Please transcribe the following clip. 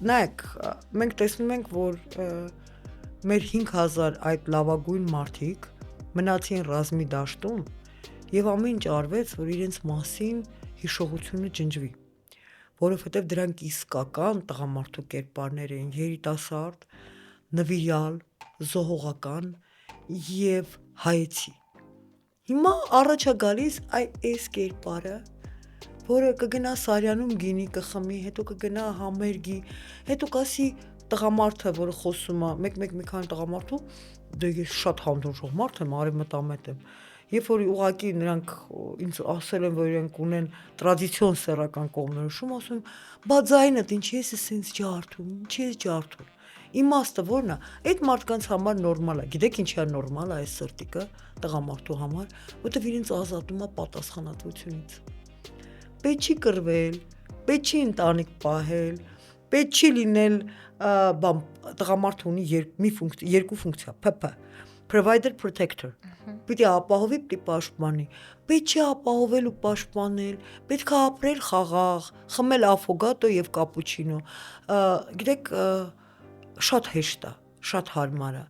նայեք, մենք տեսնում ենք, որ մեր 5000 այդ լավագույն մարդիկ մնացին ռազմի դաշտում եւ ամեն ինչ արվեց, որ իրենց մասին հիշողությունը ջնջվի, որովհետեւ դրանք իսկական տղամարդու կերպարներ էին, երիտասարդ, նվիրյալ, զոհողական եւ հայեցի։ Հիմա առաջ է գալիս այս կերպարը, որը կգնա Սարյանում գինի կխմի, հետո կգնա համերգի, հետո կասի տղամարդը, որը խոսում է, մեկ մի քանի տղամարդու, դե ես շատ հանդուրժող մարդ եմ, արևմտամետ եմ։ Երբ որ ուղղակի նրանք ինձ ասել են, որ իրենք ունեն տրադիցիոն սեռական կողմնորոշում, ասում եմ, բա ձայնդ ինչ ես սենց ջարդում, ինչ ես ջարդում։ Իմաստը որն է, այդ մարդկանց համար նորմալ է։ Գիտեք ինչի է նորմալ այս սրտիկը տղամարդու համար, որտեղ իրենց ազատում է պատասխանատվությունից։ Պետք չի կռվել, պետք չի ընտանիք պահել, պետք չի լինել տղամարդը ունի երկու ֆունկցիա, ՓՓ, provider protector։ Պիտի ապահովի, պիտի պաշտպանի։ Պետք չի ապահովել ու պաշտպանել, պետք է ապրել խաղաղ, խմել աֆոգատո եւ կապուչինո։ Գիտեք, շատ հեշտ է, շատ հարմար է։